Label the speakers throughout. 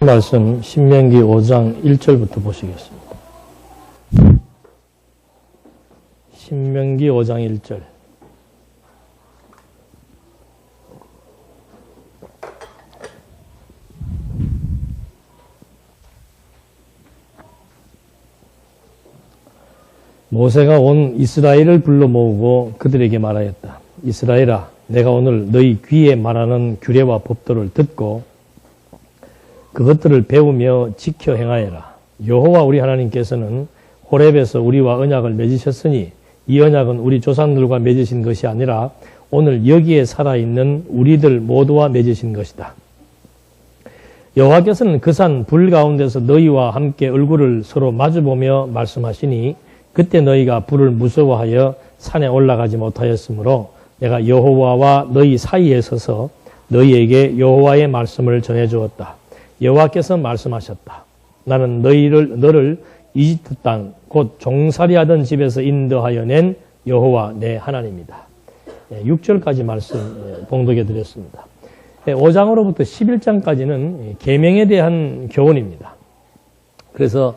Speaker 1: 말씀 신명기 5장 1절부터 보시겠습니다. 신명기 5장 1절. 모세가 온 이스라엘을 불러 모으고 그들에게 말하였다. 이스라엘아, 내가 오늘 너희 귀에 말하는 규례와 법도를 듣고 그것들을 배우며 지켜 행하여라. 여호와 우리 하나님께서는 호렙에서 우리와 언약을 맺으셨으니 이 언약은 우리 조상들과 맺으신 것이 아니라 오늘 여기에 살아있는 우리들 모두와 맺으신 것이다. 여호와께서는 그 산 불 가운데서 너희와 함께 얼굴을 서로 마주보며 말씀하시니 그때 너희가 불을 무서워하여 산에 올라가지 못하였으므로 내가 여호와와 너희 사이에 서서 너희에게 여호와의 말씀을 전해주었다. 여호와께서 말씀하셨다. 나는 너를 이집트 땅 곧 종살이하던 집에서 인도하여 낸 여호와 내 하나님이다. 6절까지 말씀 봉독해 드렸습니다. 5장으로부터 11장까지는 계명에 대한 교훈입니다. 그래서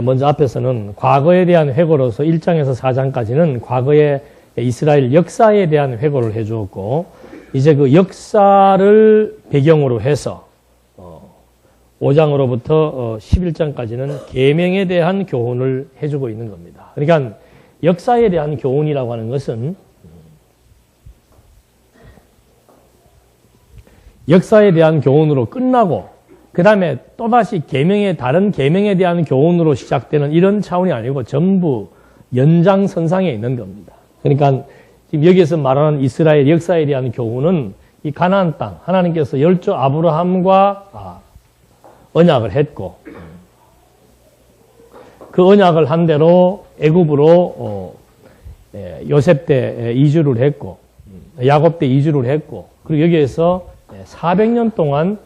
Speaker 1: 먼저 앞에서는 과거에 대한 회고로서 1장에서 4장까지는 과거의 이스라엘 역사에 대한 회고를 해주었고 이제 그 역사를 배경으로 해서 5장으로부터 11장까지는 계명에 대한 교훈을 해주고 있는 겁니다. 그러니까 역사에 대한 교훈이라고 하는 것은 역사에 대한 교훈으로 끝나고 그 다음에 또다시 다른 계명에 대한 교훈으로 시작되는 이런 차원이 아니고 전부 연장선상에 있는 겁니다. 그러니까 지금 여기서 말하는 이스라엘 역사에 대한 교훈은 이 가나안 땅, 하나님께서 열조 아브라함과 언약을 했고 그 언약을 한 대로 애굽으로 요셉 때 이주를 했고 야곱 때 이주를 했고 그리고 여기에서 400년 동안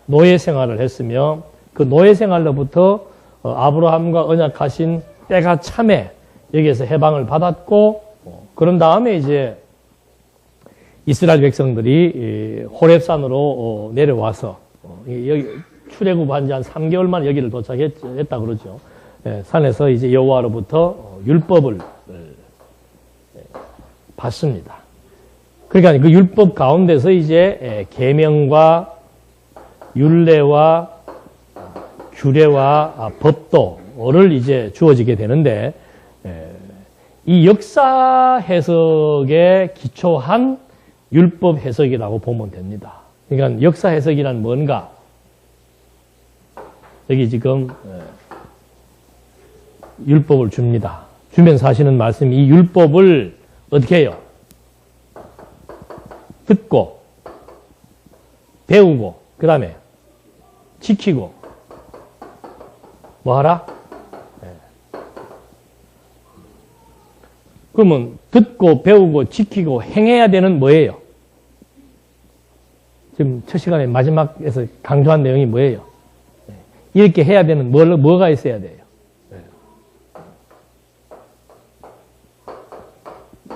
Speaker 1: 노예 생활을 했으며 그 노예 생활로부터 아브라함과 언약하신 때가 참에 여기에서 해방을 받았고 그런 다음에 이제 이스라엘 백성들이 호렙산으로 내려와서 여기 출애굽한 지 한 3개월 만에 여기를 도착했다 그러죠. 산에서 이제 여호와로부터 율법을 받습니다. 그러니까 그 율법 가운데서 이제 계명과 율례와 규례와 법도를 이제 주어지게 되는데 이 역사 해석에 기초한 율법 해석이라고 보면 됩니다. 그러니까 역사 해석이란 뭔가? 여기 지금 율법을 줍니다. 주면서 하시는 말씀이 이 율법을 어떻게 해요? 듣고 배우고 그 다음에 지키고 뭐 하라? 그러면 듣고 배우고 지키고 행해야 되는 뭐예요? 지금 첫 시간에 마지막에서 강조한 내용이 뭐예요? 이렇게 해야 되는 뭐가 있어야 돼요?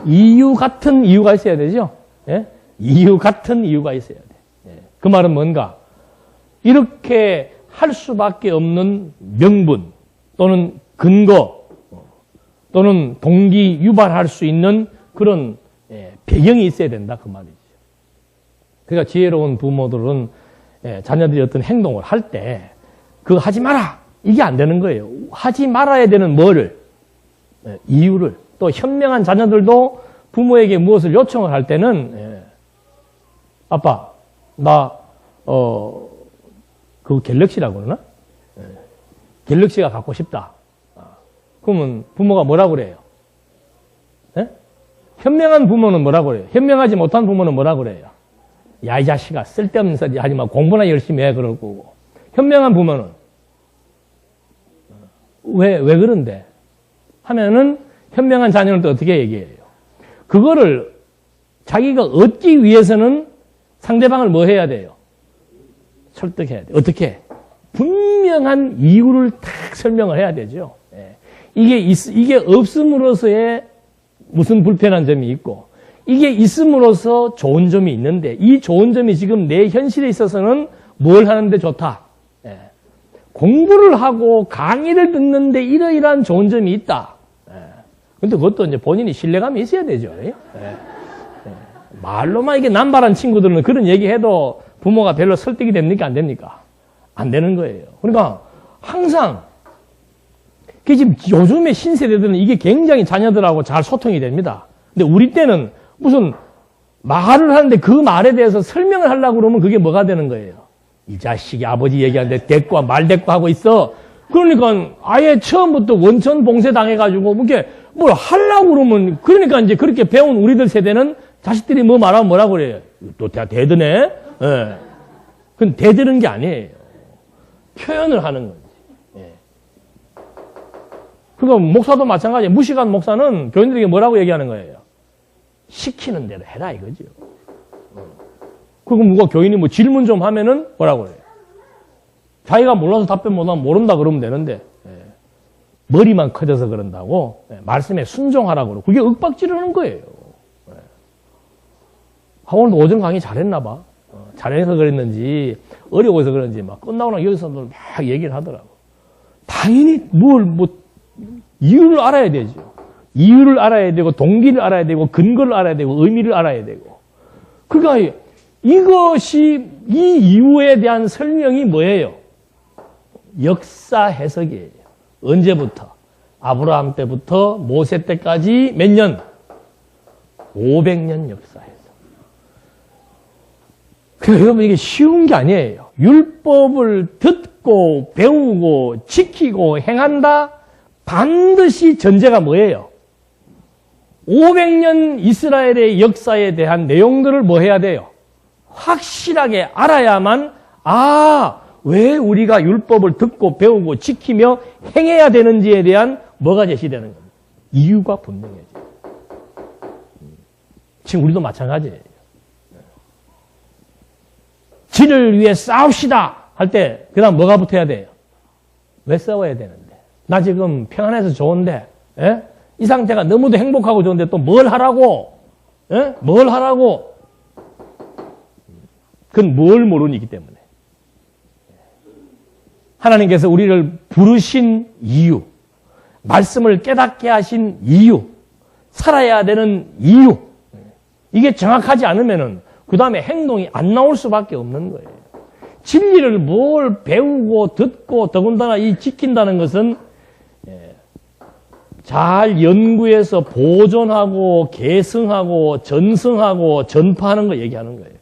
Speaker 1: 이유 같은 이유가 있어야 되죠? 예? 이유 같은 이유가 있어야 돼. 그 말은 뭔가? 이렇게 할 수밖에 없는 명분 또는 근거 또는 동기 유발할 수 있는 그런 배경이 있어야 된다 그 말이죠. 그러니까 지혜로운 부모들은 자녀들이 어떤 행동을 할 때 그거 하지 마라 이게 안 되는 거예요. 하지 말아야 되는 뭐를? 이유를. 또 현명한 자녀들도 부모에게 무엇을 요청을 할 때는 아빠 나 그 갤럭시라고 그러나? 갤럭시가 갖고 싶다. 그러면 부모가 뭐라고 그래요? 현명한 부모는 뭐라고 그래요? 현명하지 못한 부모는 뭐라고 그래요? 야, 이 자식아, 쓸데없는 소리 하지 마. 공부나 열심히 해. 그럴 거고. 현명한 부모는 왜 그런데? 하면은 현명한 자녀는 또 어떻게 얘기해요? 그거를 자기가 얻기 위해서는 상대방을 뭐 해야 돼요? 설득해야 돼요. 어떻게? 분명한 이유를 딱 설명을 해야 되죠. 이게 없음으로써의 무슨 불편한 점이 있고 이게 있음으로써 좋은 점이 있는데 이 좋은 점이 지금 내 현실에 있어서는 뭘 하는데 좋다? 예. 공부를 하고 강의를 듣는데 이러이러한 좋은 점이 있다. 예. 근데 그것도 이제 본인이 신뢰감이 있어야 되죠. 예. 예. 말로만 이게 남발한 친구들은 그런 얘기해도 부모가 별로 설득이 됩니까? 안 됩니까? 안 되는 거예요. 그러니까 항상 지금 요즘의 신세대들은 이게 굉장히 자녀들하고 잘 소통이 됩니다. 근데 우리 때는 무슨 말을 하는데 그 말에 대해서 설명을 하려고 그러면 그게 뭐가 되는 거예요? 이 자식이 아버지 얘기하는데 대꾸와 말대꾸 하고 있어. 그러니까 아예 처음부터 원천 봉쇄 당해가지고 이렇게 뭘 하려고 그러면 그러니까 이제 그렇게 배운 우리들 세대는 자식들이 뭐 말하면 뭐라고 그래요? 또 대드네? 예. 그건 대드는 게 아니에요. 표현을 하는 거지. 예. 그러니까 목사도 마찬가지예요. 무식한 목사는 교인들에게 뭐라고 얘기하는 거예요? 시키는 대로 해라 이거죠. 그리고 누가 교인이 뭐 질문 좀 하면은 뭐라고 그래요? 자기가 몰라서 답변 못하면 모른다 그러면 되는데 예. 머리만 커져서 그런다고 예. 말씀에 순종하라고 그러고 그게 윽박지르는 거예요. 예. 오늘도 오전 강의 잘했나 봐. 잘해서 그랬는지 어려워서 그런지 막 끝나고 나서 여기서들 막 얘기를 하더라고. 당연히 이유를 알아야 되죠. 이유를 알아야 되고 동기를 알아야 되고 근거를 알아야 되고 의미를 알아야 되고. 그러니까 이것이 이 이유에 대한 설명이 뭐예요? 역사 해석이에요. 언제부터? 아브라함 때부터 모세 때까지 몇 년? 500년 역사 해석. 그러니까 여러분 이게 쉬운 게 아니에요. 율법을 듣고 배우고 지키고 행한다? 반드시 전제가 뭐예요? 500년 이스라엘의 역사에 대한 내용들을 뭐 해야 돼요? 확실하게 알아야만 왜 우리가 율법을 듣고 배우고 지키며 행해야 되는지에 대한 뭐가 제시되는 겁니다. 이유가 분명해져요. 지금 우리도 마찬가지예요. 진을 위해 싸웁시다 할 때 그다음 뭐가 붙어야 돼요? 왜 싸워야 되는데? 나 지금 평안해서 좋은데 예? 이 상태가 너무도 행복하고 좋은데 또 뭘 하라고? 예? 뭘 하라고? 그건 뭘 모르니기 때문에. 하나님께서 우리를 부르신 이유, 말씀을 깨닫게 하신 이유, 살아야 되는 이유, 이게 정확하지 않으면은 그 다음에 행동이 안 나올 수밖에 없는 거예요. 진리를 뭘 배우고 듣고 더군다나 이 지킨다는 것은 잘 연구해서 보존하고 계승하고 전승하고 전파하는 거 얘기하는 거예요.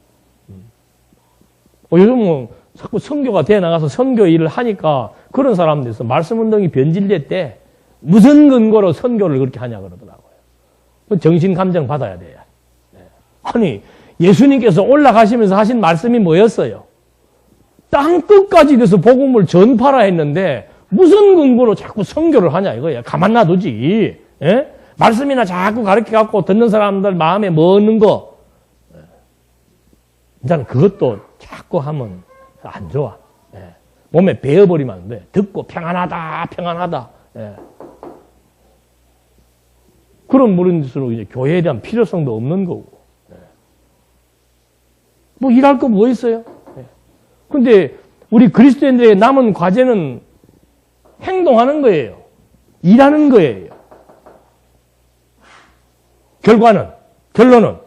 Speaker 1: 요즘은 자꾸 선교가 돼 나가서 선교 일을 하니까 그런 사람들에서 말씀운동이 변질됐대. 무슨 근거로 선교를 그렇게 하냐 그러더라고요. 정신감정 받아야 돼요. 아니 예수님께서 올라가시면서 하신 말씀이 뭐였어요? 땅 끝까지 돼서 복음을 전파라 했는데 무슨 근거로 자꾸 선교를 하냐 이거예요. 가만 놔두지. 예? 말씀이나 자꾸 가르쳐갖고 듣는 사람들 마음에 먹는 거. 이제는 그것도 자꾸 하면 안 좋아. 예. 몸에 배어버리면 안 돼. 듣고 평안하다, 평안하다. 예. 그런 물은수록 이제 교회에 대한 필요성도 없는 거고. 예. 뭐 일할 거 뭐 있어요? 예. 근데 우리 그리스도인들의 남은 과제는 행동하는 거예요. 일하는 거예요. 결론은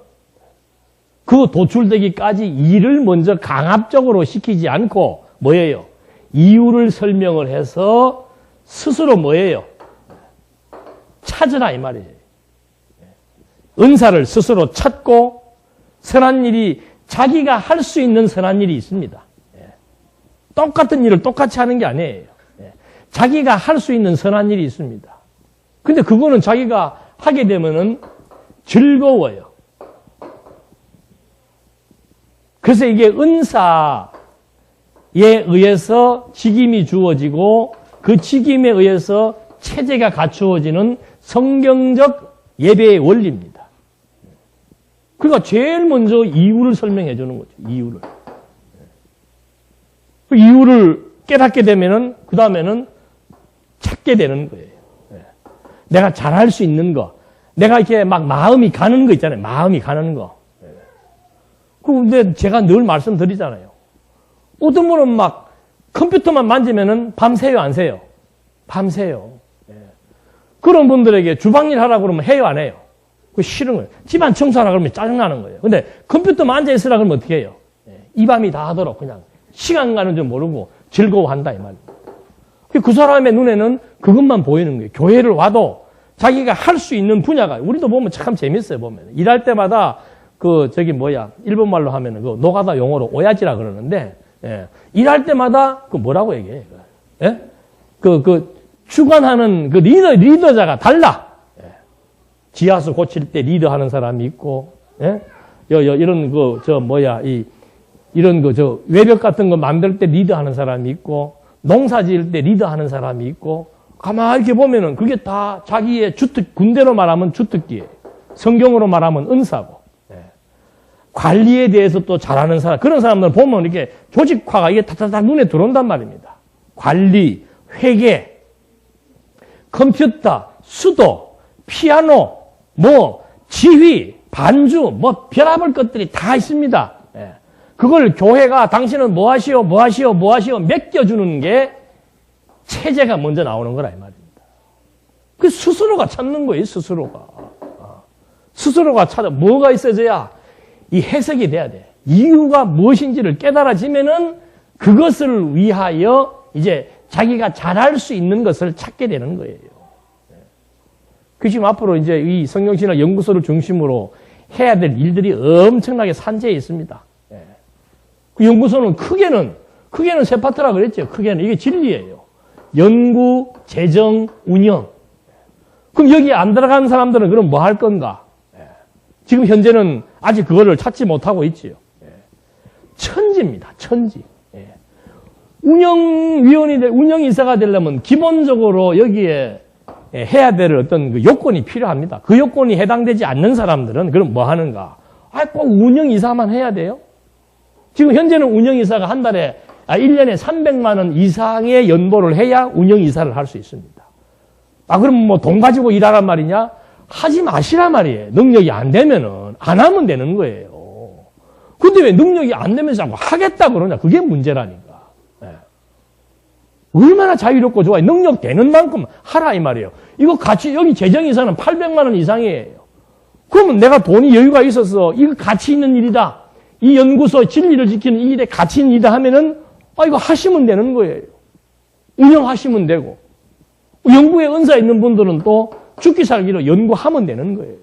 Speaker 1: 그 도출되기까지 일을 먼저 강압적으로 시키지 않고 뭐예요? 이유를 설명을 해서 스스로 뭐예요? 찾으라 이 말이에요. 은사를 스스로 찾고 선한 일이 자기가 할 수 있는 선한 일이 있습니다. 똑같은 일을 똑같이 하는 게 아니에요. 자기가 할 수 있는 선한 일이 있습니다. 근데 그거는 자기가 하게 되면은 즐거워요. 그래서 이게 은사에 의해서 직임이 주어지고 그 직임에 의해서 체제가 갖추어지는 성경적 예배의 원리입니다. 그러니까 제일 먼저 이유를 설명해 주는 거죠. 이유를 깨닫게 되면은 그 다음에는 찾게 되는 거예요. 내가 잘할 수 있는 거, 내가 이렇게 막 마음이 가는 거 있잖아요. 마음이 가는 거. 근데 제가 늘 말씀드리잖아요. 어떤 분은 막 컴퓨터만 만지면은 밤새요, 안 새요? 밤새요. 예. 그런 분들에게 주방일 하라고 그러면 해요, 안 해요? 그 싫은 거예요. 집안 청소하라 그러면 짜증나는 거예요. 근데 컴퓨터만 앉아있으라 그러면 어떻게 해요? 예. 이 밤이 다 하도록 그냥 시간 가는 줄 모르고 즐거워한다, 이 말이에요. 그 사람의 눈에는 그것만 보이는 거예요. 교회를 와도 자기가 할 수 있는 분야가, 우리도 보면 참 재밌어요, 보면. 일할 때마다 일본 말로 하면은 노가다 용어로 오야지라 그러는데, 예. 일할 때마다 뭐라고 얘기해요? 예? 주관하는 리더자가 달라. 예. 지하수 고칠 때 리더하는 사람이 있고, 예? 이런 외벽 같은 거 만들 때 리더하는 사람이 있고, 농사 지을 때 리더하는 사람이 있고, 가만히 이렇게 보면은 그게 다 자기의 군대로 말하면 주특기예요. 성경으로 말하면 은사고. 예. 관리에 대해서 또 잘하는 사람, 그런 사람들 보면 이렇게 조직화가 이게 다다다 눈에 들어온단 말입니다. 관리, 회계, 컴퓨터, 수도, 피아노, 지휘, 반주, 별의별 것들이 다 있습니다. 예. 그걸 교회가 당신은 뭐 하시오 맡겨주는 게 체제가 먼저 나오는 거라 이 말입니다. 그 스스로가 찾는 거예요, 스스로가. 스스로가 찾아 뭐가 있어져야 이 해석이 돼야 돼. 이유가 무엇인지를 깨달아지면은 그것을 위하여 이제 자기가 잘할 수 있는 것을 찾게 되는 거예요. 그 지금 앞으로 이제 이 성경신학 연구소를 중심으로 해야 될 일들이 엄청나게 산재해 있습니다. 그 연구소는 크게는 세 파트라 그랬죠. 크게는 이게 진리예요. 연구, 재정, 운영. 그럼 여기에 안 들어간 사람들은 그럼 뭐 할 건가? 지금 현재는 아직 그거를 찾지 못하고 있지요. 천지입니다. 천지. 운영이사가 되려면 기본적으로 여기에 해야 될 어떤 그 요건이 필요합니다. 그 요건이 해당되지 않는 사람들은 그럼 뭐 하는가? 꼭 운영이사만 해야 돼요? 지금 현재는 운영이사가 한 달에 1년에 300만 원 이상의 연보를 해야 운영이사를 할 수 있습니다. 그럼 돈 가지고 일하란 말이냐? 하지 마시란 말이에요. 능력이 안 되면은 안 하면 되는 거예요. 근데 왜 능력이 안 되면서 자꾸 하겠다 그러냐? 그게 문제라니까. 얼마나 자유롭고 좋아요. 능력 되는 만큼 하라 이 말이에요. 이거 같이 여기 재정이사는 800만 원 이상이에요. 그러면 내가 돈이 여유가 있어서 이거 가치 있는 일이다. 이 연구소 진리를 지키는 이 일에 가치 있는 일이다 하면은 이거 하시면 되는 거예요. 운영하시면 되고. 연구에 은사 있는 분들은 또 죽기 살기로 연구하면 되는 거예요.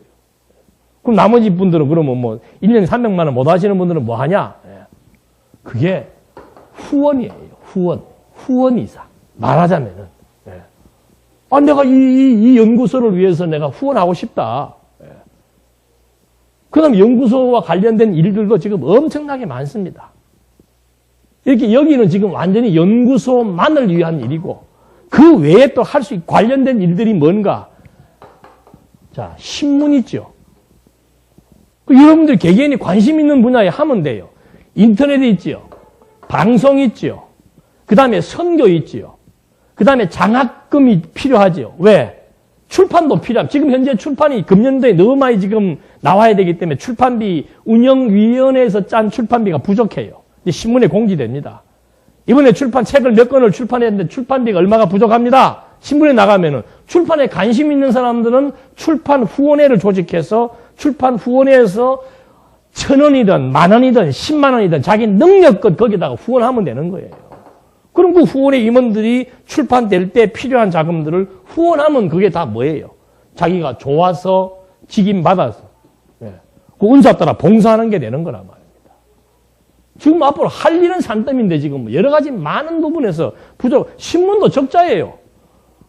Speaker 1: 그럼 나머지 분들은 그러면 1년에 300만 원 못 하시는 분들은 뭐 하냐? 그게 후원이에요. 후원이사. 말하자면은. 내가 이 연구소를 위해서 내가 후원하고 싶다. 그 다음에 연구소와 관련된 일들도 지금 엄청나게 많습니다. 이렇게 여기는 지금 완전히 연구소만을 위한 일이고, 그 외에 또 할 수 관련된 일들이 뭔가? 자, 신문 있죠. 여러분들 개개인이 관심 있는 분야에 하면 돼요. 인터넷 있지요. 방송 있지요. 그 다음에 선교 있지요. 그 다음에 장학금이 필요하지요. 왜? 출판도 필요합니다. 지금 현재 출판이 금년도에 너무 많이 지금 나와야 되기 때문에 출판비, 운영위원회에서 짠 출판비가 부족해요. 신문에 공지됩니다. 이번에 책을 몇 권을 출판했는데 출판비가 얼마가 부족합니다. 신문에 나가면은 출판에 관심 있는 사람들은 출판 후원회를 조직해서 출판 후원회에서 1,000원이든 10,000원이든 10만 원이든 자기 능력껏 거기다가 후원하면 되는 거예요. 그럼 그 후원회 임원들이 출판될 때 필요한 자금들을 후원하면 그게 다 뭐예요? 자기가 좋아서 직임받아서 그 은사 따라 봉사하는 게 되는 거란 말입니다. 지금 앞으로 할 일은 산더미인데 지금 여러 가지 많은 부분에서 부족. 신문도 적자예요.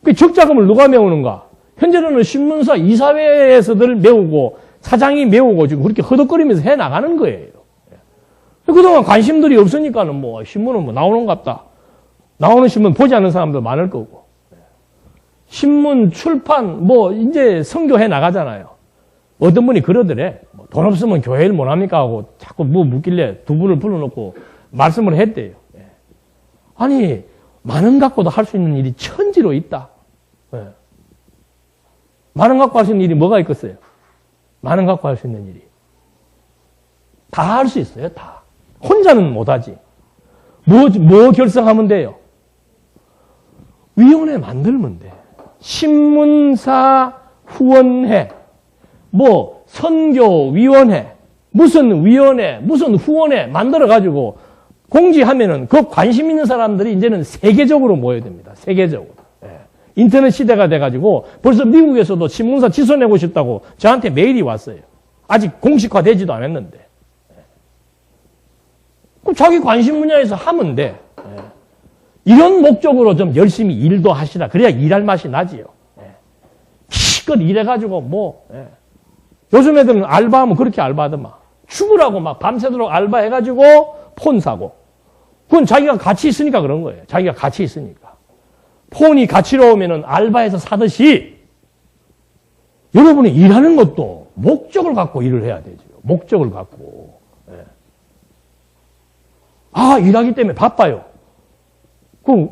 Speaker 1: 그 적자금을 누가 메우는가? 현재는 신문사 이사회에서들 메우고 사장이 메우고 지금 그렇게 허덕거리면서 해 나가는 거예요. 그동안 관심들이 없으니까는 신문은 나오는갑다. 나오는 신문 보지 않는 사람도 많을 거고. 신문, 출판, 이제 선교해 나가잖아요. 어떤 분이 그러더래. 돈 없으면 교회를 못 합니까? 하고 자꾸 묻길래 두 분을 불러놓고 말씀을 했대요. 아니, 많은 갖고도 할 수 있는 일이 천지로 있다. 많은 갖고 할 수 있는 일이 뭐가 있겠어요? 많은 갖고 할 수 있는 일이. 다 할 수 있어요, 다. 혼자는 못하지. 뭐 결성하면 돼요? 위원회 만들면 돼. 신문사 후원회, 뭐 선교위원회, 무슨 위원회, 무슨 후원회 만들어가지고 공지하면은 그 관심 있는 사람들이 이제는 세계적으로 모여야 됩니다. 세계적으로. 예. 인터넷 시대가 돼가지고 벌써 미국에서도 신문사 지소내고 싶다고 저한테 메일이 왔어요. 아직 공식화되지도 않았는데. 예. 그럼 자기 관심 분야에서 하면 돼. 예. 이런 목적으로 좀 열심히 일도 하시라. 그래야 일할 맛이 나지요. 예. 실컷 일해가지고 뭐. 예. 요즘 애들은 알바하면 그렇게 알바하더만. 죽으라고 막 밤새도록 알바해가지고 폰 사고. 그건 자기가 가치 있으니까 그런 거예요. 자기가 가치 있으니까. 폰이 가치로우면은 알바해서 사듯이 여러분이 일하는 것도 목적을 갖고 일을 해야 되죠. 목적을 갖고. 예. 아, 일하기 때문에 바빠요. 그럼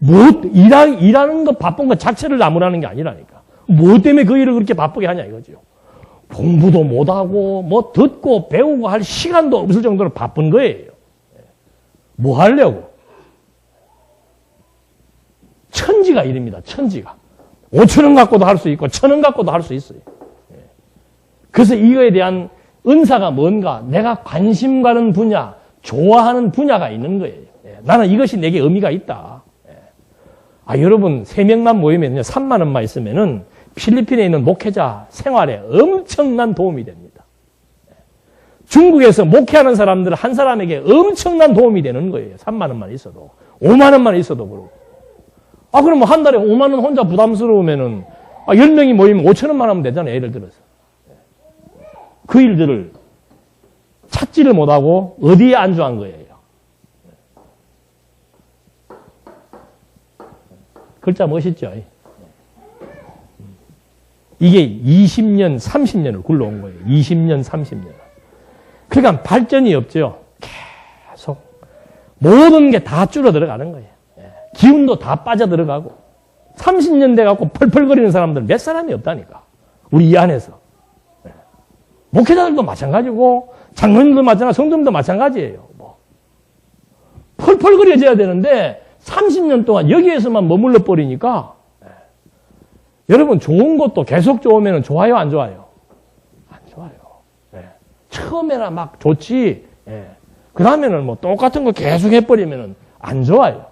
Speaker 1: 일하는 거 바쁜 것 자체를 나무라는 게 아니라니까. 뭐 때문에 그 일을 그렇게 바쁘게 하냐 이거죠. 공부도 못하고 뭐 듣고 배우고 할 시간도 없을 정도로 바쁜 거예요. 뭐 하려고? 천지가 일입니다. 천지가. 5,000원 갖고도 할 수 있고 1,000원 갖고도 할 수 있어요. 그래서 이거에 대한 은사가 뭔가 내가 관심 가는 분야, 좋아하는 분야가 있는 거예요. 나는 이것이 내게 의미가 있다. 아, 여러분 3명만 모이면요 3만 원만 있으면은 필리핀에 있는 목회자 생활에 엄청난 도움이 됩니다. 중국에서 목회하는 사람들 한 사람에게 엄청난 도움이 되는 거예요. 3만 원만 있어도. 5만 원만 있어도 그렇고. 아, 그러면 한 달에 5만 원 혼자 부담스러우면은 10명이 모이면 5천 원만 하면 되잖아요. 예를 들어서. 그 일들을 찾지를 못하고 어디에 안주한 거예요. 글자 멋있죠? 이게 20년, 30년을 굴러온 거예요. 20년, 30년. 그러니까 발전이 없죠. 계속. 모든 게 다 줄어들어가는 거예요. 기운도 다 빠져들어가고. 30년 돼갖고 펄펄거리는 사람들 몇 사람이 없다니까. 우리 이 안에서. 목회자들도 마찬가지고, 장로님도 마찬가지고, 성도님도 마찬가지예요. 뭐. 펄펄거려져야 되는데, 30년 동안 여기에서만 머물러 버리니까, 여러분 좋은 것도 계속 좋으면 좋아요, 안 좋아요? 안 좋아요. 처음에나 막 좋지. 그 다음에는 뭐 똑같은 거 계속 해버리면 안 좋아요.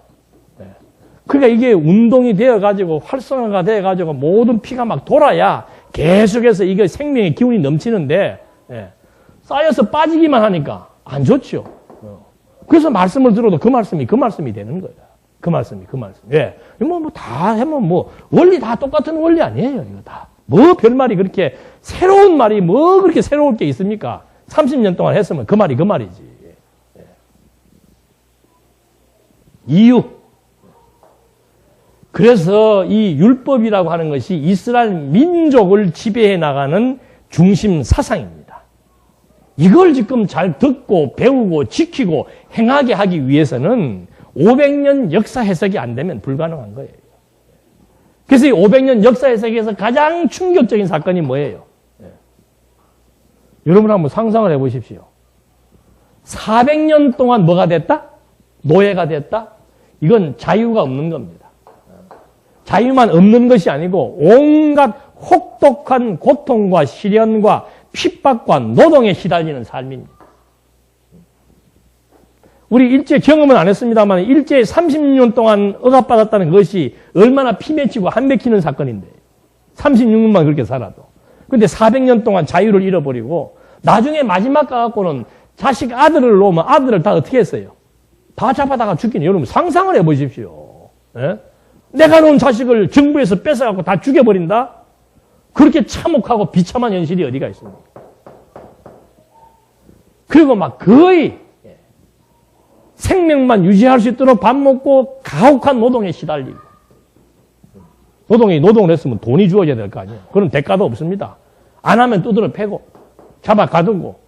Speaker 1: 그러니까 이게 운동이 되어가지고 활성화가 되어가지고 모든 피가 막 돌아야 계속해서 이게 생명의 기운이 넘치는데 쌓여서 빠지기만 하니까 안 좋죠. 그래서 말씀을 들어도 그 말씀이 되는 거예요. 그 말씀이. 예. 다 하면 원리 다 똑같은 원리 아니에요. 이거 다. 뭐 별말이 그렇게 새로운 말이 뭐 그렇게 새로울 게 있습니까? 30년 동안 했으면 그 말이지. 예. 이유. 그래서 이 율법이라고 하는 것이 이스라엘 민족을 지배해 나가는 중심 사상입니다. 이걸 지금 잘 듣고 배우고 지키고 행하게 하기 위해서는 500년 역사 해석이 안 되면 불가능한 거예요. 그래서 이 500년 역사 해석에서 가장 충격적인 사건이 뭐예요? 여러분 한번 상상을 해보십시오. 400년 동안 뭐가 됐다? 노예가 됐다? 이건 자유가 없는 겁니다. 자유만 없는 것이 아니고 온갖 혹독한 고통과 시련과 핍박과 노동에 시달리는 삶입니다. 우리 일제 경험은 안 했습니다만 일제 30년 동안 억압받았다는 것이 얼마나 피맺히고 한맥히는 사건인데 36년만 그렇게 살아도. 그런데 400년 동안 자유를 잃어버리고 나중에 마지막 가갖고는 자식 아들을 놓으면 아들을 다 어떻게 했어요? 다 잡아다가 죽이는. 여러분 상상을 해보십시오. 예? 내가 놓은 자식을 정부에서 뺏어갖고 다 죽여버린다? 그렇게 참혹하고 비참한 현실이 어디가 있습니까? 그리고 막 거의 생명만 유지할 수 있도록 밥 먹고 가혹한 노동에 시달리고. 노동을 했으면 돈이 주어져야 될 거 아니에요. 그런 대가도 없습니다. 안 하면 두드러 패고 잡아 가두고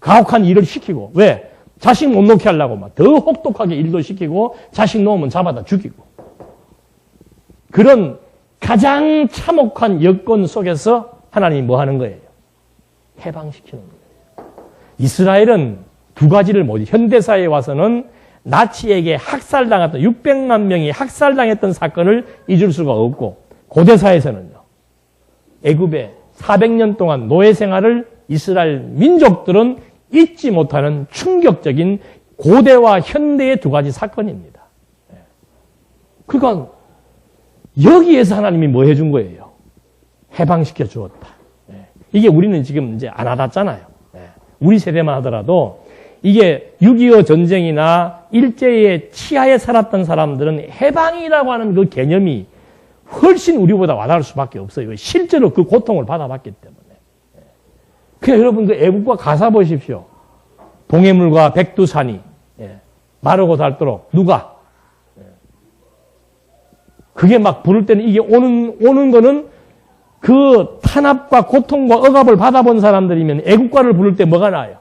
Speaker 1: 가혹한 일을 시키고. 왜? 자식 못 놓게 하려고 막 더 혹독하게 일도 시키고 자식 놓으면 잡아다 죽이고. 그런 가장 참혹한 여건 속에서 하나님이 뭐 하는 거예요? 해방시키는 거예요. 이스라엘은 두 가지를 현대사회에 와서는 나치에게 학살당했던 600만 명이 학살당했던 사건을 잊을 수가 없고 고대사에서는요. 애굽의 400년 동안 노예 생활을 이스라엘 민족들은 잊지 못하는 충격적인 고대와 현대의 두 가지 사건입니다. 그러니까 여기에서 하나님이 뭐 해준 거예요? 해방시켜 주었다. 이게 우리는 지금 이제 안 와닿잖아요. 우리 세대만 하더라도 이게 6.25 전쟁이나 일제의 치하에 살았던 사람들은 해방이라고 하는 그 개념이 훨씬 우리보다 와닿을 수밖에 없어요. 실제로 그 고통을 받아봤기 때문에. 그냥 여러분 그 애국가 가사 보십시오. 동해물과 백두산이 마르고 닳도록 누가 그게 막 부를 때는 이게 오는 거는 그 탄압과 고통과 억압을 받아본 사람들이면 애국가를 부를 때 뭐가 나아요?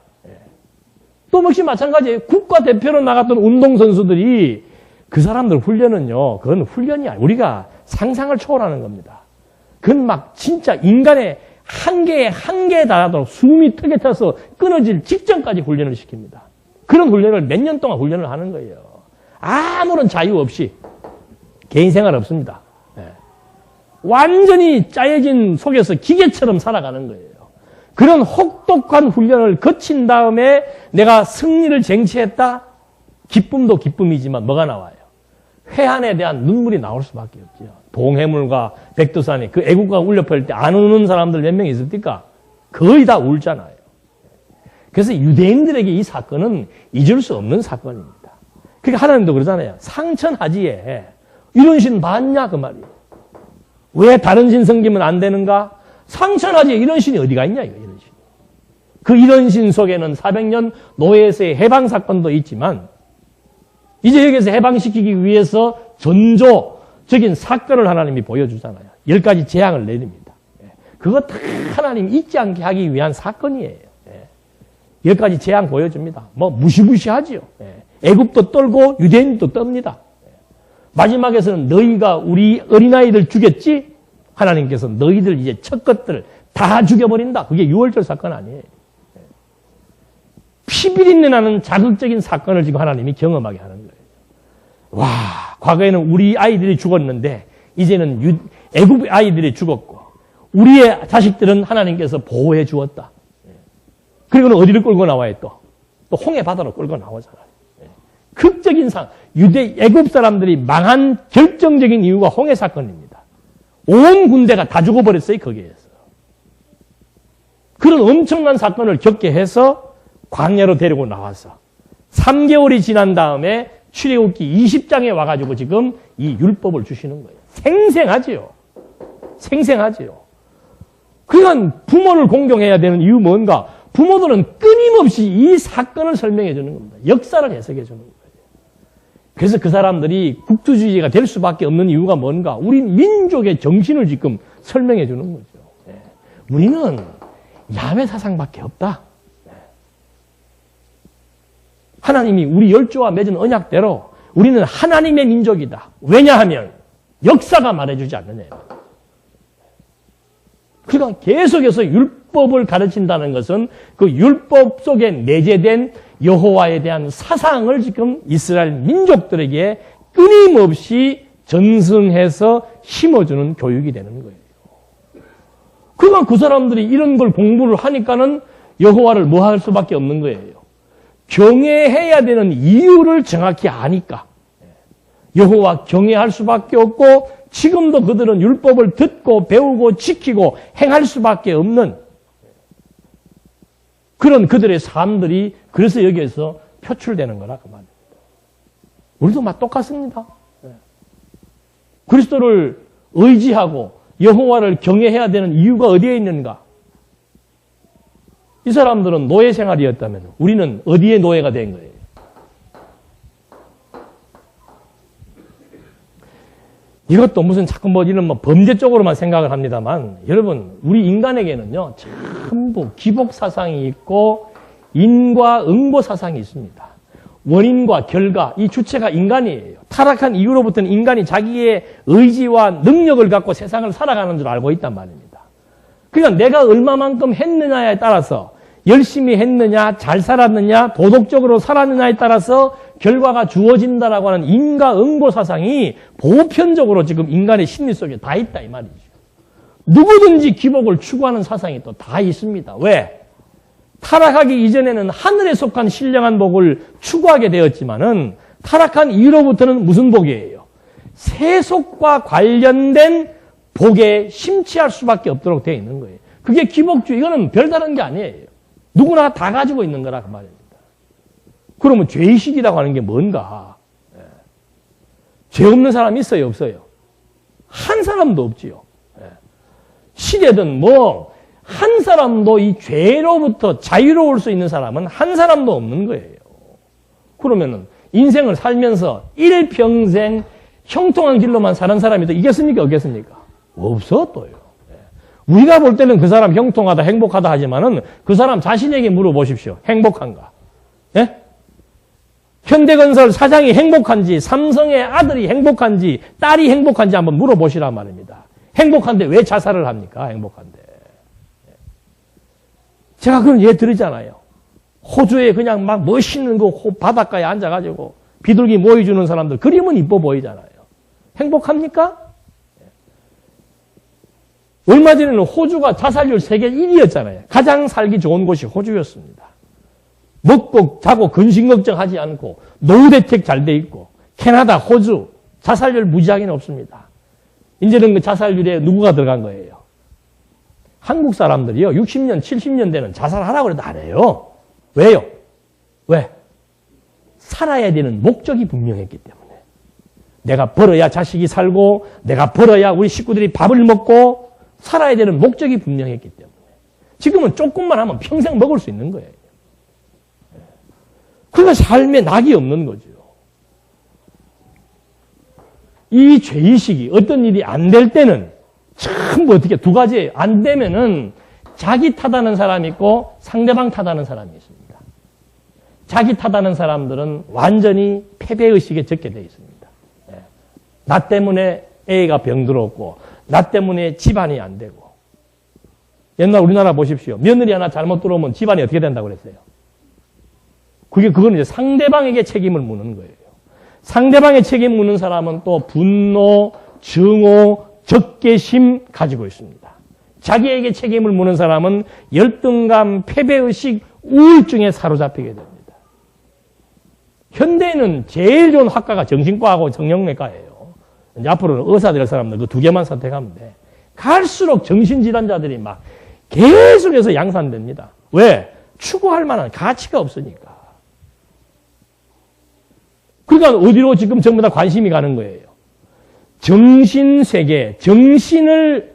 Speaker 1: 또 역시 마찬가지예요. 국가대표로 나갔던 운동선수들이 그 사람들 훈련은요. 그건 훈련이 아니에요. 우리가 상상을 초월하는 겁니다. 그건 막 진짜 인간의 한계에 달하도록 숨이 턱에 차서 끊어질 직전까지 훈련을 시킵니다. 그런 훈련을 몇 년 동안 훈련을 하는 거예요. 아무런 자유 없이 개인 생활 없습니다. 완전히 짜여진 속에서 기계처럼 살아가는 거예요. 그런 혹독한 훈련을 거친 다음에 내가 승리를 쟁취했다? 기쁨도 기쁨이지만 뭐가 나와요? 회한에 대한 눈물이 나올 수밖에 없죠. 동해물과 백두산이 그 애국가가 울려 퍼질 때 안 우는 사람들 몇 명 있습니까? 거의 다 울잖아요. 그래서 유대인들에게 이 사건은 잊을 수 없는 사건입니다. 그러니까 하나님도 그러잖아요. 상천하지에 이런 신 봤냐 그 말이에요. 왜 다른 신 섬기면 안 되는가? 상천하지에 이런 신이 어디가 있냐 이거 이런 신. 그 이런 신 속에는 400년 노예에서의 해방 사건도 있지만 이제 여기서 해방시키기 위해서 전조적인 사건을 하나님이 보여주잖아요. 10가지 재앙을 내립니다. 그거 다 하나님이 잊지 않게 하기 위한 사건이에요. 10가지 재앙 보여줍니다. 뭐 무시무시하지요. 애굽도 떨고 유대인도 떱니다. 마지막에서는 너희가 우리 어린아이들 죽였지? 하나님께서 너희들 이제 첫 것들 다 죽여버린다. 그게 6월절 사건 아니에요. 피비린내 나는 자극적인 사건을 지금 하나님이 경험하게 하는 거예요. 와, 과거에는 우리 아이들이 죽었는데 이제는 애굽 아이들이 죽었고 우리의 자식들은 하나님께서 보호해 주었다. 그리고는 어디를 끌고 나와요 또 홍해 바다로 끌고 나오잖아요. 극적인 애굽 사람들이 망한 결정적인 이유가 홍해 사건입니다. 온 군대가 다 죽어버렸어요 거기에서. 그런 엄청난 사건을 겪게 해서 광야로 데리고 나와서 3개월이 지난 다음에 출애굽기 20장에 와가지고 지금 이 율법을 주시는 거예요. 생생하지요. 생생하지요. 그러니까 부모를 공경해야 되는 이유 뭔가? 부모들은 끊임없이 이 사건을 설명해 주는 겁니다. 역사를 해석해 주는 거예요. 그래서 그 사람들이 국투주의가 될 수밖에 없는 이유가 뭔가? 우리 민족의 정신을 지금 설명해 주는 거죠. 우리는 야훼 사상밖에 없다. 하나님이 우리 열조와 맺은 언약대로 우리는 하나님의 민족이다. 왜냐하면 역사가 말해주지 않느냐요. 그러니까 계속해서 율법을 가르친다는 것은 그 율법 속에 내재된 여호와에 대한 사상을 지금 이스라엘 민족들에게 끊임없이 전승해서 심어주는 교육이 되는 거예요. 그러니까 그 사람들이 이런 걸 공부를 하니까는 여호와를 뭐 할 수밖에 없는 거예요. 경외해야 되는 이유를 정확히 아니까 여호와 경외할 수밖에 없고 지금도 그들은 율법을 듣고 배우고 지키고 행할 수밖에 없는 그런 그들의 삶들이 그래서 여기에서 표출되는 거라 그 말입니다. 우리도 막 똑같습니다. 그리스도를 의지하고 여호와를 경외해야 되는 이유가 어디에 있는가? 이 사람들은 노예 생활이었다면 우리는 어디에 노예가 된 거예요? 이것도 무슨 자꾸 뭐 이런 뭐 범죄 쪽으로만 생각을 합니다만 여러분 우리 인간에게는요 전부 기복 사상이 있고 인과 응보 사상이 있습니다. 원인과 결과 이 주체가 인간이에요. 타락한 이후로부터는 인간이 자기의 의지와 능력을 갖고 세상을 살아가는 줄 알고 있단 말입니다. 그러니까 내가 얼마만큼 했느냐에 따라서 열심히 했느냐, 잘 살았느냐, 도덕적으로 살았느냐에 따라서 결과가 주어진다라고 하는 인과응보 사상이 보편적으로 지금 인간의 심리 속에 다 있다 이 말이죠. 누구든지 기복을 추구하는 사상이 또 다 있습니다. 왜? 타락하기 이전에는 하늘에 속한 신령한 복을 추구하게 되었지만은 타락한 이후로부터는 무슨 복이에요? 세속과 관련된 복에 심취할 수밖에 없도록 되어 있는 거예요. 그게 기복주의. 이거는 별다른 게 아니에요. 누구나 다 가지고 있는 거라 그 말입니다. 그러면 죄의식이라고 하는 게 뭔가? 죄 없는 사람 있어요, 없어요? 한 사람도 없지요. 시대든 뭐 한 사람도 이 죄로부터 자유로울 수 있는 사람은 한 사람도 없는 거예요. 그러면은 인생을 살면서 일평생 형통한 길로만 사는 사람이 또 이겠습니까? 없겠습니까? 없어 또요. 우리가 볼 때는 그 사람 형통하다, 행복하다 하지만은 그 사람 자신에게 물어보십시오. 행복한가? 예? 현대건설 사장이 행복한지, 삼성의 아들이 행복한지, 딸이 행복한지 한번 물어보시란 말입니다. 행복한데 왜 자살을 합니까? 행복한데. 제가 그런 예 들으잖아요. 호주에 그냥 막 멋있는 그 바닷가에 앉아가지고 비둘기 모여주는 사람들 그림은 이뻐 보이잖아요. 행복합니까? 얼마 전에는 호주가 자살률 세계 1위였잖아요. 가장 살기 좋은 곳이 호주였습니다. 먹고 자고 근심 걱정하지 않고 노후 대책 잘 돼 있고 캐나다, 호주 자살률 무지하게 높습니다. 이제는 그 자살률에 누구가 들어간 거예요? 한국 사람들이요. 60년, 70년 되는 자살하라고 해도 안 해요. 왜요? 왜? 살아야 되는 목적이 분명했기 때문에. 내가 벌어야 자식이 살고 내가 벌어야 우리 식구들이 밥을 먹고 살아야 되는 목적이 분명했기 때문에. 지금은 조금만 하면 평생 먹을 수 있는 거예요. 그러니까 삶에 낙이 없는 거죠. 이 죄의식이 어떤 일이 안 될 때는 전부 어떻게 두 가지예요. 안 되면은 자기 탓하는 사람이 있고 상대방 탓하는 사람이 있습니다. 자기 탓하는 사람들은 완전히 패배의식에 젖게 되어 있습니다. 나 때문에 애가 병들었고 나 때문에 집안이 안 되고. 옛날 우리나라 보십시오. 며느리 하나 잘못 들어오면 집안이 어떻게 된다고 그랬어요? 그건 이제 상대방에게 책임을 묻는 거예요. 상대방의 책임 묻는 사람은 또 분노, 증오, 적개심 가지고 있습니다. 자기에게 책임을 묻는 사람은 열등감, 패배의식, 우울증에 사로잡히게 됩니다. 현대에는 제일 좋은 학과가 정신과하고 정형외과예요. 이제 앞으로는 의사 될 사람들 그 두 개만 선택하면 돼. 갈수록 정신질환자들이 막 계속해서 양산됩니다. 왜? 추구할 만한 가치가 없으니까. 그러니까 어디로 지금 전부 다 관심이 가는 거예요. 정신세계, 정신을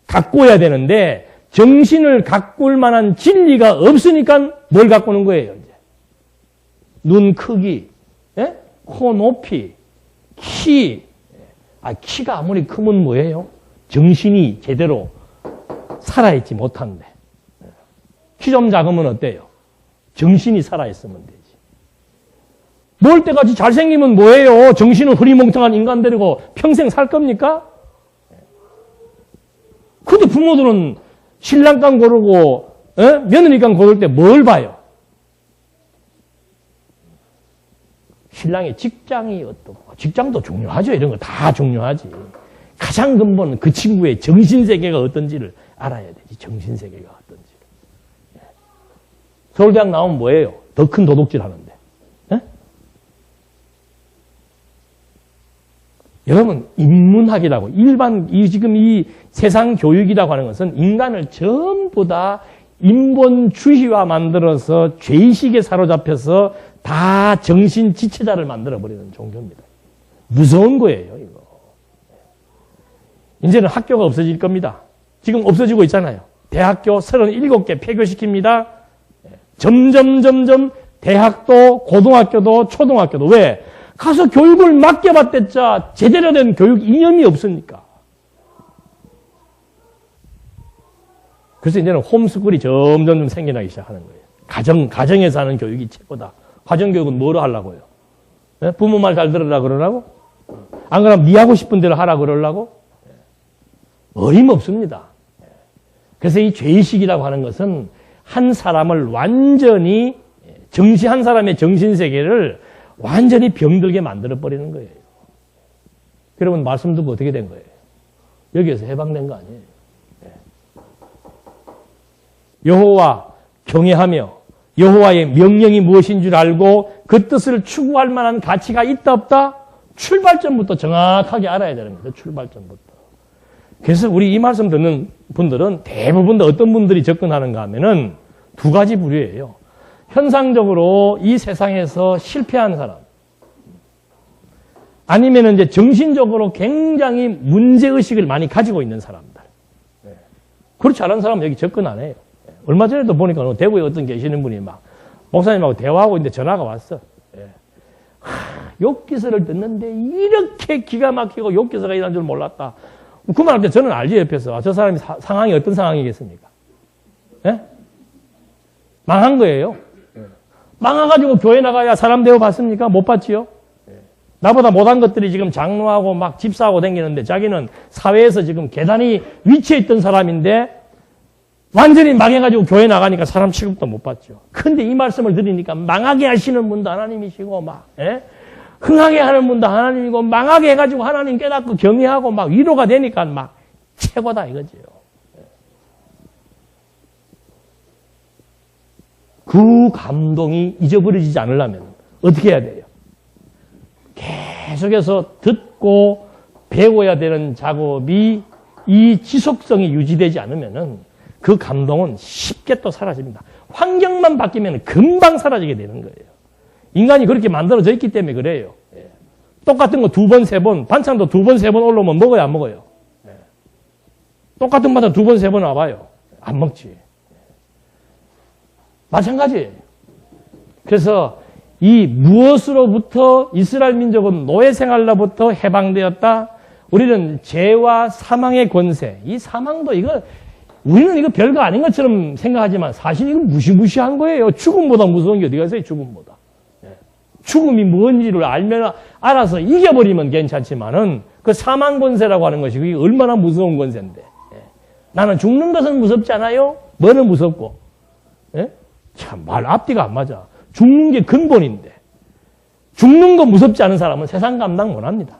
Speaker 1: 가꿔야 되는데 정신을 가꿀 만한 진리가 없으니까 뭘 가꾸는 거예요, 이제. 눈 크기, 예? 코 높이, 키. 키가 아무리 크면 뭐예요? 정신이 제대로 살아있지 못한데. 키 좀 작으면 어때요? 정신이 살아있으면 되지. 뭘 때같이 잘생기면 뭐예요? 정신은 흐리멍텅한 인간들이고 평생 살 겁니까? 근데 부모들은 신랑감 고르고 며느리감 고를 때 뭘 봐요? 신랑의 직장이 어떻고, 직장도 중요하죠. 이런 거 다 중요하지. 가장 근본은 그 친구의 정신세계가 어떤지를 알아야 되지. 정신세계가 어떤지를. 서울대학 나오면 뭐예요? 더 큰 도둑질 하는데. 여러분, 인문학이라고, 지금 이 세상 교육이라고 하는 것은 인간을 전부 다 인본주의화 만들어서 죄의식에 사로잡혀서 다 정신 지체자를 만들어버리는 종교입니다. 무서운 거예요, 이거. 이제는 학교가 없어질 겁니다. 지금 없어지고 있잖아요. 대학교 37개 폐교시킵니다. 점점 대학도, 고등학교도, 초등학교도. 왜? 가서 교육을 맡겨봤댔자 제대로 된 교육 이념이 없으니까. 그래서 이제는 홈스쿨이 점점 생겨나기 시작하는 거예요. 가정에서 하는 교육이 최고다. 가정교육은 뭐로 하려고요? 네? 부모 말 잘 들으라 그러라고? 안 그러면 네 하고 싶은 대로 하라 그러려고? 어림없습니다. 그래서 이 죄의식이라고 하는 것은 한 사람을 완전히 한 사람의 정신세계를 완전히 병들게 만들어버리는 거예요. 여러분 말씀 듣고 어떻게 된 거예요? 여기에서 해방된 거 아니에요. 여호와 경외하며 여호와의 명령이 무엇인 줄 알고 그 뜻을 추구할 만한 가치가 있다 없다? 출발점부터 정확하게 알아야 됩니다. 출발점부터. 그래서 우리 이 말씀 듣는 분들은 대부분 어떤 분들이 접근하는가 하면은 두 가지 부류예요. 현상적으로 이 세상에서 실패한 사람. 아니면은 이제 정신적으로 굉장히 문제의식을 많이 가지고 있는 사람들. 그렇지 않은 사람은 여기 접근 안 해요. 얼마 전에도 보니까 대구에 어떤 계시는 분이 막 목사님하고 대화하고 있는데 전화가 왔어. 욕기서를 듣는데 이렇게 기가 막히고 욕기서가 일어난 줄 몰랐다. 그 말할 때 저는 알지 옆에서. 저 사람이 상황이 어떤 상황이겠습니까? 예? 망한 거예요. 망해가지고 교회 나가야 사람 대우 받습니까? 못 받지요? 나보다 못한 것들이 지금 장로하고 막 집사하고 다니는데 자기는 사회에서 지금 계단이 위치해 있던 사람인데 완전히 망해가지고 교회 나가니까 사람 취급도 못 받죠. 근데 이 말씀을 들으니까 망하게 하시는 분도 하나님이시고 막 흥하게 하는 분도 하나님이고 망하게 해가지고 하나님 깨닫고 경외하고 막 위로가 되니까 막 최고다 이거지요. 그 감동이 잊어버려지지 않으려면 어떻게 해야 돼요? 계속해서 듣고 배워야 되는 작업이 이 지속성이 유지되지 않으면은 그 감동은 쉽게 또 사라집니다. 환경만 바뀌면 금방 사라지게 되는 거예요. 인간이 그렇게 만들어져 있기 때문에 그래요. 똑같은 거 2번, 3번, 반찬도 2번, 3번 올라오면 먹어요, 안 먹어요? 똑같은 반찬 2번, 3번 와봐요. 안 먹지. 마찬가지예요. 그래서 이 무엇으로부터 이스라엘 민족은 노예 생활로부터 해방되었다? 우리는 죄와 사망의 권세. 이 사망도 우리는 이거 별거 아닌 것처럼 생각하지만 사실 이건 무시무시한 거예요. 죽음보다 무서운 게 어디가 있어요, 죽음보다. 죽음이 뭔지를 알아서 이겨버리면 괜찮지만은 그 사망 권세라고 하는 것이 그게 얼마나 무서운 권세인데. 나는 죽는 것은 무섭지 않아요? 뭐는 무섭고? 참, 말 앞뒤가 안 맞아. 죽는 게 근본인데. 죽는 거 무섭지 않은 사람은 세상 감당 못 합니다.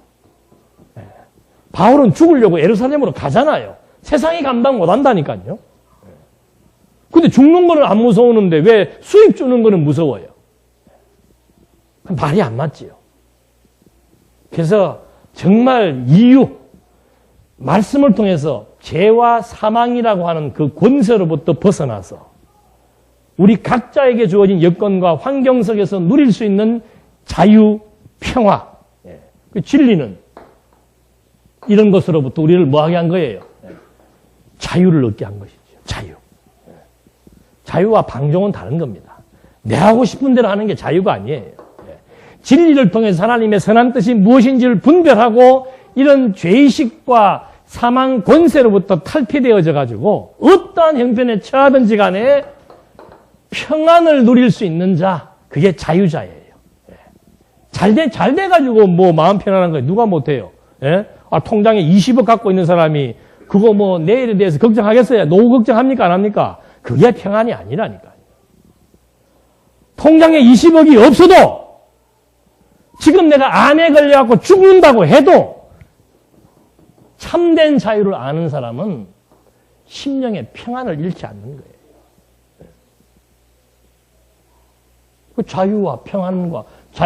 Speaker 1: 바울은 죽으려고 예루살렘으로 가잖아요. 세상이 감당 못 한다니까요. 근데 죽는 거는 안 무서우는데 왜 수입 주는 거는 무서워요? 말이 안 맞지요. 그래서 정말 말씀을 통해서 죄와 사망이라고 하는 그 권세로부터 벗어나서 우리 각자에게 주어진 여건과 환경 속에서 누릴 수 있는 자유, 평화, 그 진리는 이런 것으로부터 우리를 뭐하게 한 거예요? 자유를 얻게 한 것이죠. 자유. 자유와 방종은 다른 겁니다. 내 하고 싶은 대로 하는 게 자유가 아니에요. 진리를 통해서 하나님의 선한 뜻이 무엇인지를 분별하고 이런 죄의식과 사망 권세로부터 탈피되어져 가지고 어떠한 형편에 처하든지 간에 평안을 누릴 수 있는 자, 그게 자유자예요. 잘 돼가지고 뭐 마음 편안한 거예요. 누가 못해요? 통장에 20억 갖고 있는 사람이 그거 뭐 내일에 대해서 걱정하겠어요? 노후 걱정합니까? 안 합니까? 그게 평안이 아니라니까요. 통장에 20억이 없어도 지금 내가 암에 걸려갖고 죽는다고 해도 참된 자유를 아는 사람은 심령의 평안을 잃지 않는 거예요. 그 자유와 평안과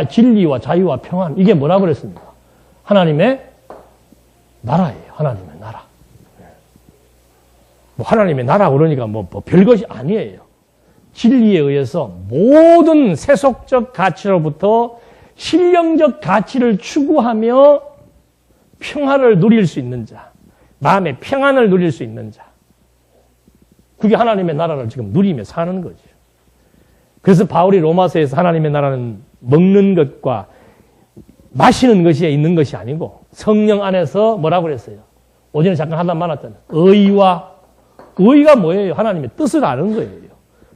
Speaker 1: 진리와 자유와 평안, 이게 뭐라 그랬습니까? 하나님의 나라예요. 하나님의 나라. 뭐 하나님의 나라 그러니까 뭐 별것이 아니에요. 진리에 의해서 모든 세속적 가치로부터 신령적 가치를 추구하며 평화를 누릴 수 있는 자, 마음의 평안을 누릴 수 있는 자, 그게 하나님의 나라를 지금 누리며 사는 거죠. 그래서 바울이 로마서에서 하나님의 나라는 먹는 것과 마시는 것이 있는 것이 아니고 성령 안에서 뭐라고 그랬어요? 오전에 잠깐 하다 말았잖아요. 의가 뭐예요? 하나님의 뜻을 아는 거예요.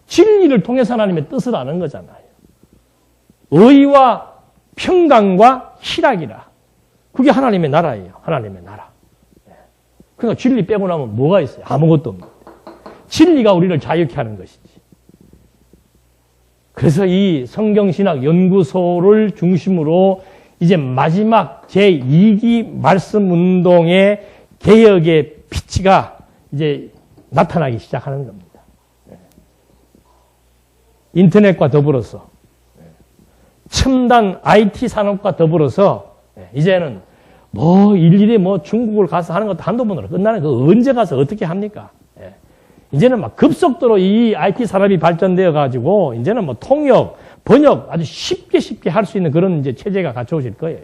Speaker 1: 진리를 통해서 하나님의 뜻을 아는 거잖아요. 의와 평강과 희락이라. 그게 하나님의 나라예요. 하나님의 나라. 그러니까 진리 빼고 나면 뭐가 있어요? 아무것도 없는데. 진리가 우리를 자유케 하는 것이지. 그래서 이 성경신학 연구소를 중심으로 이제 마지막 제2기 말씀운동의 개혁의 피치가 이제 나타나기 시작하는 겁니다. 인터넷과 더불어서 첨단 IT 산업과 더불어서 이제는 뭐 일일이 뭐 중국을 가서 하는 것도 한두 번으로 끝나는 그 언제 가서 어떻게 합니까? 이제는 막 급속도로 이 IT 산업이 발전되어 가지고 이제는 뭐 통역, 번역 아주 쉽게 할 수 있는 그런 이제 체제가 갖춰질 거예요.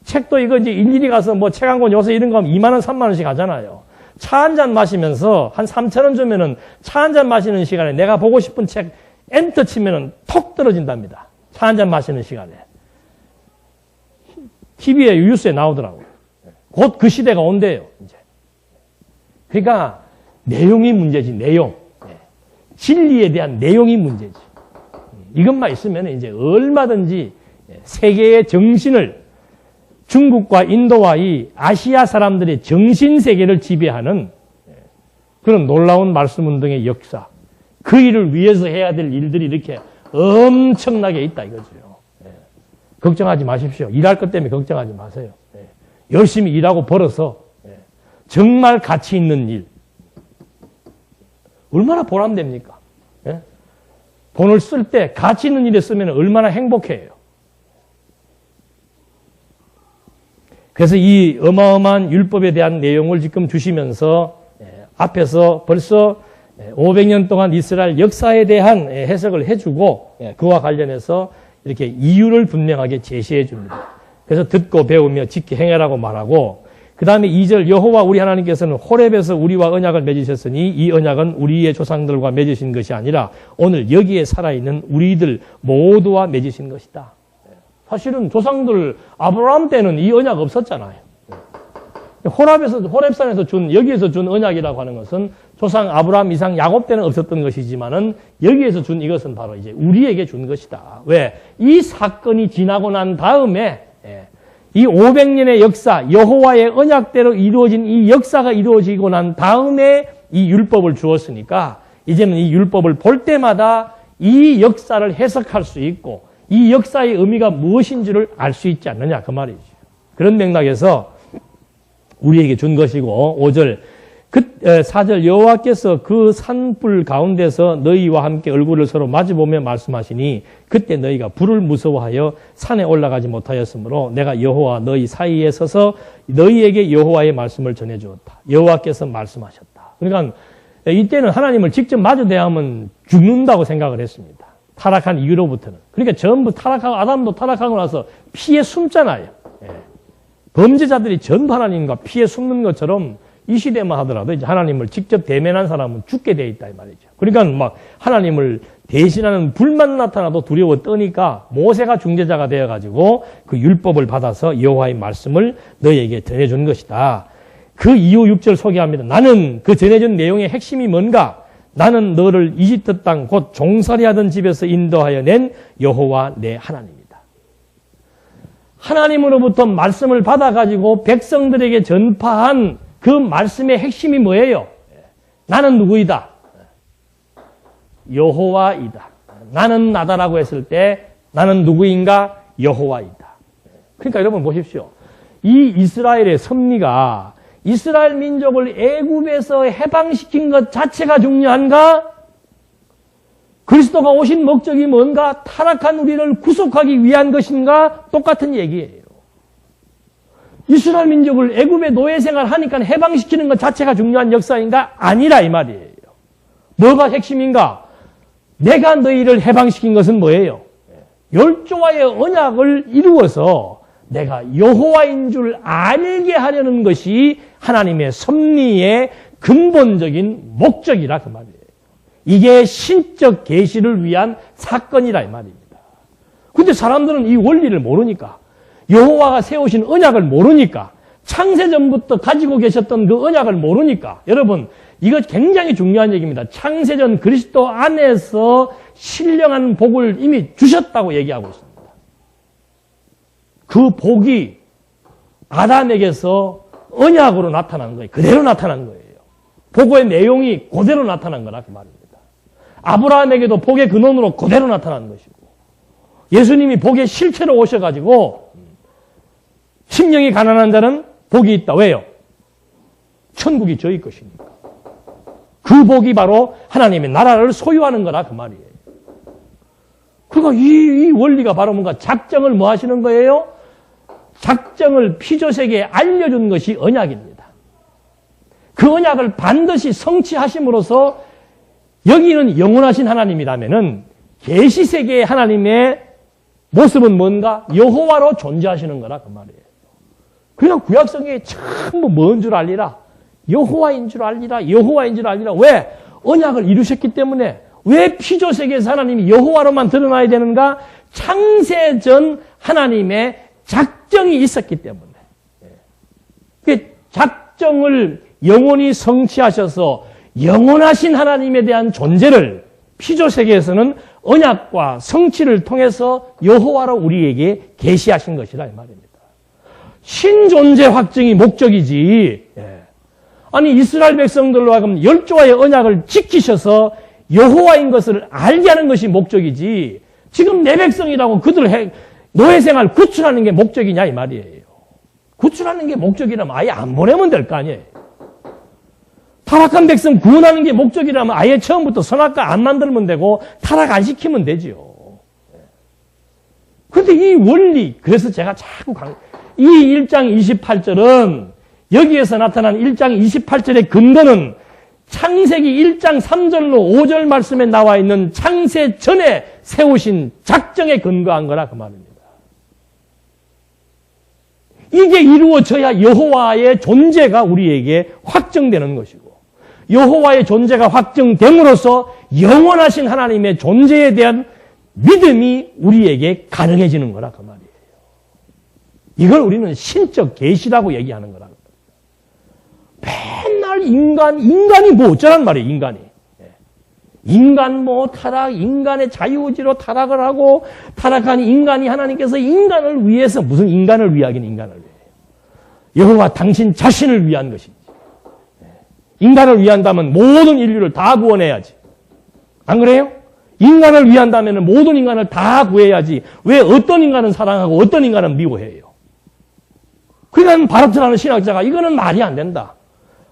Speaker 1: 책도 이거 이제 일일이 가서 뭐 책 한 권 요새 이런 거 하면 2만 원, 3만 원씩 하잖아요. 차 한 잔 마시면서 한 3,000원 주면은 차 한 잔 마시는 시간에 내가 보고 싶은 책 엔터 치면은 톡 떨어진답니다. 차 한 잔 마시는 시간에. TV에, 뉴스에 나오더라고요. 곧 그 시대가 온대요, 이제. 그러니까, 내용이 문제지, 내용. 진리에 대한 내용이 문제지. 이것만 있으면 이제 얼마든지 세계의 정신을 중국과 인도와 이 아시아 사람들의 정신세계를 지배하는 그런 놀라운 말씀운동의 역사. 그 일을 위해서 해야 될 일들이 이렇게 엄청나게 있다 이거죠. 걱정하지 마십시오. 일할 것 때문에 걱정하지 마세요. 열심히 일하고 벌어서 정말 가치 있는 일. 얼마나 보람됩니까? 돈을 쓸 때 가치 있는 일에 쓰면 얼마나 행복해요. 그래서 이 어마어마한 율법에 대한 내용을 지금 주시면서 앞에서 벌써 500년 동안 이스라엘 역사에 대한 해석을 해주고 그와 관련해서 이렇게 이유를 분명하게 제시해 줍니다. 그래서 듣고 배우며 지키 행해라고 말하고 그 다음에 2절 여호와 우리 하나님께서는 호렙에서 우리와 언약을 맺으셨으니 이 언약은 우리의 조상들과 맺으신 것이 아니라 오늘 여기에 살아있는 우리들 모두와 맺으신 것이다. 사실은 조상들 아브라함 때는 이 언약 없었잖아요. 호렙산에서 여기에서 준 언약이라고 하는 것은 조상 아브라함, 이삭, 야곱 때는 없었던 것이지만은 여기에서 준 이것은 바로 이제 우리에게 준 것이다. 왜? 이 사건이 지나고 난 다음에 이 500년의 역사, 여호와의 언약대로 이루어진 이 역사가 이루어지고 난 다음에 이 율법을 주었으니까 이제는 이 율법을 볼 때마다 이 역사를 해석할 수 있고 이 역사의 의미가 무엇인지를 알 수 있지 않느냐 그 말이죠. 그런 맥락에서 우리에게 준 것이고 5절 4절 여호와께서 그 산불 가운데서 너희와 함께 얼굴을 서로 마주보며 말씀하시니 그때 너희가 불을 무서워하여 산에 올라가지 못하였으므로 내가 여호와 너희 사이에 서서 너희에게 여호와의 말씀을 전해주었다. 여호와께서 말씀하셨다. 그러니까 이때는 하나님을 직접 마주 대하면 죽는다고 생각을 했습니다. 타락한 이후로부터는. 그러니까 전부 타락하고 아담도 타락하고 나서 피해 숨잖아요. 범죄자들이 전부 하나님과 피해 숨는 것처럼 이 시대만 하더라도 이제 하나님을 직접 대면한 사람은 죽게 돼 있다 이 말이죠. 그러니까 막 하나님을 대신하는 불만 나타나도 두려워 떠니까 모세가 중재자가 되어 가지고 그 율법을 받아서 여호와의 말씀을 너희에게 전해준 것이다. 그 이후 6절 소개합니다. 나는 그 전해준 내용의 핵심이 뭔가? 나는 너를 이집트 땅 곧 종살이하던 집에서 인도하여 낸 여호와 내 하나님이다. 하나님으로부터 말씀을 받아가지고 백성들에게 전파한 그 말씀의 핵심이 뭐예요? 나는 누구이다? 여호와이다. 나는 나다라고 했을 때 나는 누구인가? 여호와이다. 그러니까 여러분 보십시오. 이 이스라엘의 섭리가 이스라엘 민족을 애굽에서 해방시킨 것 자체가 중요한가? 그리스도가 오신 목적이 뭔가? 타락한 우리를 구속하기 위한 것인가? 똑같은 얘기예요. 이스라엘 민족을 애굽의 노예 생활 하니까 해방시키는 것 자체가 중요한 역사인가? 아니라 이 말이에요. 뭐가 핵심인가? 내가 너희를 해방시킨 것은 뭐예요? 열조와의 언약을 이루어서 내가 여호와인 줄 알게 하려는 것이 하나님의 섭리의 근본적인 목적이라 그 말이에요. 이게 신적 계시를 위한 사건이라 이 말입니다. 근데 사람들은 이 원리를 모르니까 여호와가 세우신 언약을 모르니까 창세전부터 가지고 계셨던 그 언약을 모르니까 여러분 이거 굉장히 중요한 얘기입니다. 창세전 그리스도 안에서 신령한 복을 이미 주셨다고 얘기하고 있습니다. 그 복이 아담에게서 언약으로 나타난 거예요. 그대로 나타난 거예요. 복의 내용이 그대로 나타난 거라 그 말입니다. 아브라함에게도 복의 근원으로 그대로 나타나는 것이고, 예수님이 복의 실체로 오셔가지고 심령이 가난한 자는 복이 있다. 왜요? 천국이 저희 것이니까. 그 복이 바로 하나님의 나라를 소유하는 거라 그 말이에요. 그러니까 이 원리가 바로 뭔가 작정을 뭐 하시는 거예요? 작정을 피조세계에 알려준 것이 언약입니다. 그 언약을 반드시 성취하심으로써 여기는 영원하신 하나님이라면은 계시세계의 하나님의 모습은 뭔가? 여호와로 존재하시는 거라 그 말이에요. 그냥 구약성경에 전부 뭔 줄 알리라? 여호와인 줄 알리라. 여호와인 줄 알리라. 왜? 언약을 이루셨기 때문에. 왜 피조세계에서 하나님이 여호와로만 드러나야 되는가? 창세전 하나님의 작정이 있었기 때문에. 그 작정을 영원히 성취하셔서 영원하신 하나님에 대한 존재를 피조세계에서는 언약과 성취를 통해서 여호와로 우리에게 계시하신 것이라 이 말입니다. 신존재 확증이 목적이지. 아니 이스라엘 백성들로 하여금 열조와의 언약을 지키셔서 여호와인 것을 알게 하는 것이 목적이지, 지금 내 백성이라고 그들 노예생활 구출하는 게 목적이냐 이 말이에요. 구출하는 게 목적이라면 아예 안 보내면 될 거 아니에요. 타락한 백성 구원하는 게 목적이라면 아예 처음부터 선악과 안 만들면 되고 타락 안 시키면 되지요. 그런데 이 원리, 그래서 제가 자꾸 이 1장 28절은 여기에서 나타난 1장 28절의 근거는 창세기 1장 3절로 5절 말씀에 나와 있는 창세 전에 세우신 작정에 근거한 거라 그 말입니다. 이게 이루어져야 여호와의 존재가 우리에게 확정되는 것이고, 여호와의 존재가 확정됨으로써 영원하신 하나님의 존재에 대한 믿음이 우리에게 가능해지는 거라 그 말이에요. 이걸 우리는 신적 계시라고 얘기하는 거라. 맨날 인간이 뭐 어쩌란 말이에요, 인간이. 인간 뭐 타락, 인간의 자유의지로 타락을 하고, 타락한 인간이 하나님께서 인간을 위해서, 무슨 인간을 위하긴 인간을 위해요. 여호와 당신 자신을 위한 것이지. 인간을 위한다면 모든 인류를 다 구원해야지. 안 그래요? 인간을 위한다면 모든 인간을 다 구해야지. 왜 어떤 인간은 사랑하고 어떤 인간은 미워해요? 그러니까 바르트라는 신학자가 이거는 말이 안 된다.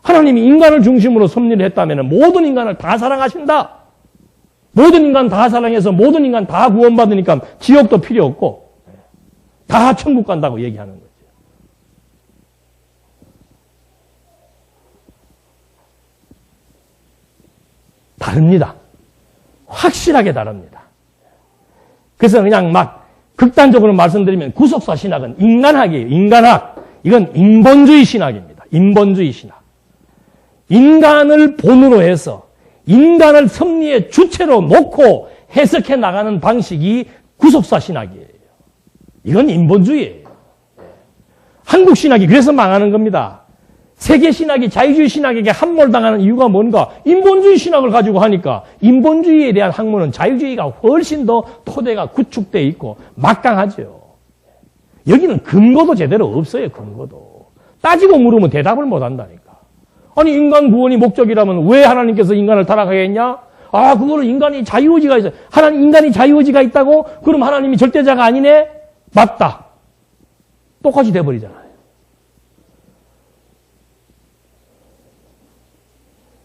Speaker 1: 하나님이 인간을 중심으로 섭리를 했다면 모든 인간을 다 사랑하신다. 모든 인간 다 사랑해서 모든 인간 다 구원받으니까 지옥도 필요 없고 다 천국 간다고 얘기하는 거죠. 다릅니다. 확실하게 다릅니다. 그래서 그냥 막 극단적으로 말씀드리면 구속사 신학은 인간학이에요. 인간학. 이건 인본주의 신학입니다. 인본주의 신학. 인간을 본으로 해서 인간을 섭리의 주체로 놓고 해석해 나가는 방식이 구속사 신학이에요. 이건 인본주의예요. 한국 신학이 그래서 망하는 겁니다. 세계 신학이 자유주의 신학에게 함몰당하는 이유가 뭔가? 인본주의 신학을 가지고 하니까 인본주의에 대한 학문은 자유주의가 훨씬 더 토대가 구축되어 있고 막강하죠. 여기는 근거도 제대로 없어요. 근거도. 따지고 물으면 대답을 못한다니까. 아니 인간 구원이 목적이라면 왜 하나님께서 인간을 타락하게 했냐? 아 그거는 인간이 자유의지가 있어요. 인간이 자유의지가 있다고? 그럼 하나님이 절대자가 아니네? 맞다. 똑같이 돼버리잖아요.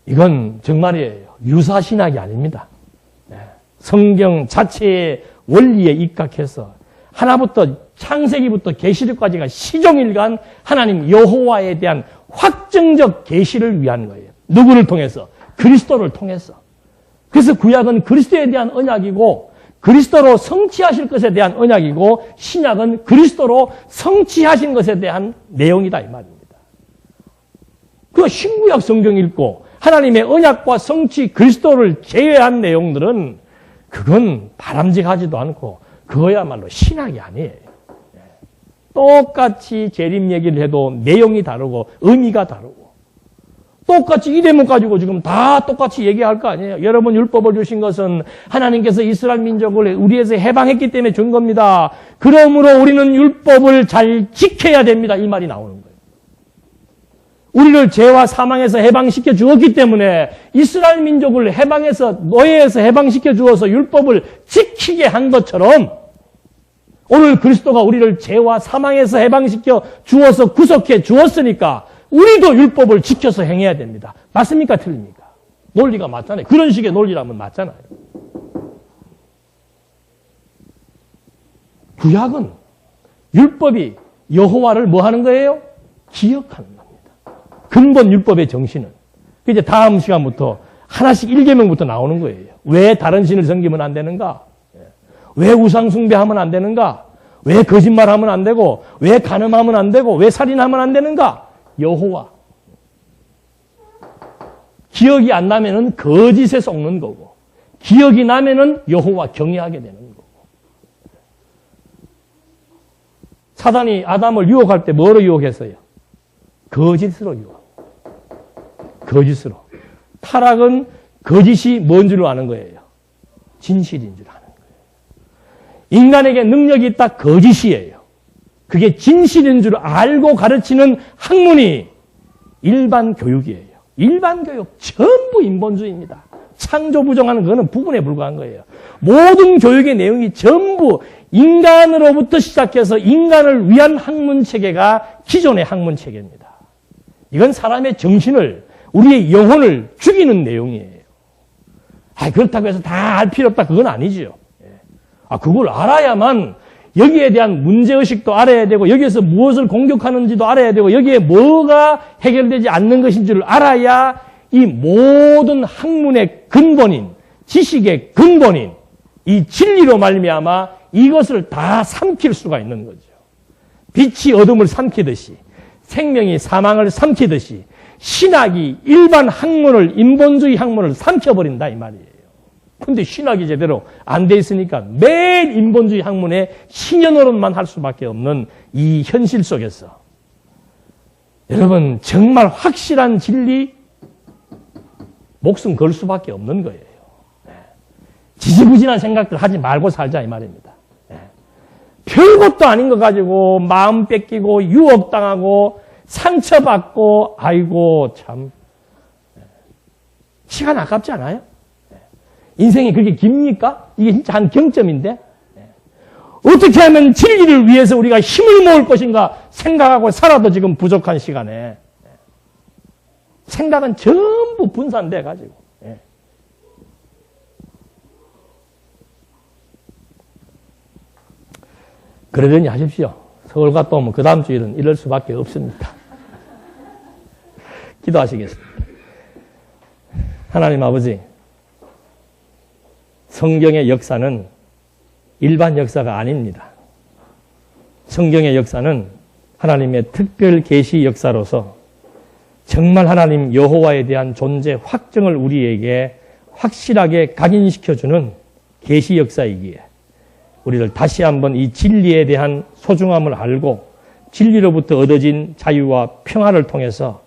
Speaker 1: 이건 정말이에요. 유사신학이 아닙니다. 성경 자체의 원리에 입각해서 하나부터 창세기부터 계시록까지가 시종일관 하나님 여호와에 대한 확정적 계시를 위한 거예요. 누구를 통해서? 그리스도를 통해서. 그래서 구약은 그리스도에 대한 언약이고 그리스도로 성취하실 것에 대한 언약이고 신약은 그리스도로 성취하신 것에 대한 내용이다 이 말입니다. 그 신구약 성경 읽고 하나님의 언약과 성취 그리스도를 제외한 내용들은 그건 바람직하지도 않고 그거야말로 신학이 아니에요. 똑같이 재림 얘기를 해도 내용이 다르고 의미가 다르고 똑같이 이 대목 가지고 지금 다 똑같이 얘기할 거 아니에요. 여러분 율법을 주신 것은 하나님께서 이스라엘 민족을 우리에서 해방했기 때문에 준 겁니다. 그러므로 우리는 율법을 잘 지켜야 됩니다. 이 말이 나오는 거예요. 우리를 죄와 사망에서 해방시켜 주었기 때문에 이스라엘 민족을 해방해서 노예에서 해방시켜 주어서 율법을 지키게 한 것처럼 오늘 그리스도가 우리를 죄와 사망에서 해방시켜 주어서 구속해 주었으니까 우리도 율법을 지켜서 행해야 됩니다. 맞습니까? 틀립니까? 논리가 맞잖아요. 그런 식의 논리라면 맞잖아요. 구약은 율법이 여호와를 뭐 하는 거예요? 기억하는 겁니다. 근본 율법의 정신은. 이제 다음 시간부터 하나씩 1계명부터 나오는 거예요. 왜 다른 신을 섬기면 안 되는가? 왜 우상 숭배하면 안 되는가? 왜 거짓말하면 안 되고, 왜 간음하면 안 되고, 왜 살인하면 안 되는가? 여호와. 기억이 안 나면은 거짓에 속는 거고, 기억이 나면은 여호와 경외하게 되는 거고. 사단이 아담을 유혹할 때 뭐로 유혹했어요? 거짓으로 유혹. 거짓으로. 타락은 거짓이 뭔 줄 아는 거예요? 진실인 줄 아는 거예요. 인간에게 능력이 있다 거짓이에요. 그게 진실인 줄 알고 가르치는 학문이 일반 교육이에요. 일반 교육 전부 인본주의입니다. 창조 부정하는 그거는 부분에 불과한 거예요. 모든 교육의 내용이 전부 인간으로부터 시작해서 인간을 위한 학문 체계가 기존의 학문 체계입니다. 이건 사람의 정신을, 우리의 영혼을 죽이는 내용이에요. 그렇다고 해서 다 알 필요 없다. 그건 아니지요. 그걸 알아야만 여기에 대한 문제의식도 알아야 되고, 여기에서 무엇을 공격하는지도 알아야 되고, 여기에 뭐가 해결되지 않는 것인지를 알아야 이 모든 학문의 근본인, 지식의 근본인, 이 진리로 말미암아 이것을 다 삼킬 수가 있는 거죠. 빛이 어둠을 삼키듯이, 생명이 사망을 삼키듯이, 신학이 일반 학문을, 인본주의 학문을 삼켜버린다 이 말이에요. 근데 신학이 제대로 안 돼 있으니까 매일 인본주의 학문에 신여노릇만 할 수밖에 없는 이 현실 속에서 여러분 정말 확실한 진리 목숨 걸 수밖에 없는 거예요. 지지부진한 생각들 하지 말고 살자 이 말입니다. 별것도 아닌 거 가지고 마음 뺏기고 유혹당하고 상처받고 아이고 참 시간 아깝지 않아요? 인생이 그렇게 깁니까? 이게 진짜 한 경점인데 어떻게 하면 진리를 위해서 우리가 힘을 모을 것인가 생각하고 살아도 지금 부족한 시간에 생각은 전부 분산돼 가지고 그러려니 하십시오. 서울 갔다 오면 그 다음 주일은 이럴 수밖에 없습니다. 기도하시겠습니다. 하나님 아버지, 성경의 역사는 일반 역사가 아닙니다. 성경의 역사는 하나님의 특별 계시 역사로서 정말 하나님 여호와에 대한 존재 확정을 우리에게 확실하게 각인시켜주는 계시 역사이기에 우리를 다시 한번 이 진리에 대한 소중함을 알고 진리로부터 얻어진 자유와 평화를 통해서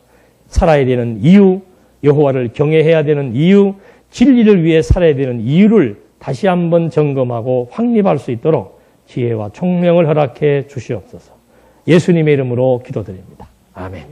Speaker 1: 살아야 되는 이유, 여호와를 경외해야 되는 이유, 진리를 위해 살아야 되는 이유를 다시 한번 점검하고 확립할 수 있도록 지혜와 총명을 허락해 주시옵소서. 예수님의 이름으로 기도드립니다. 아멘.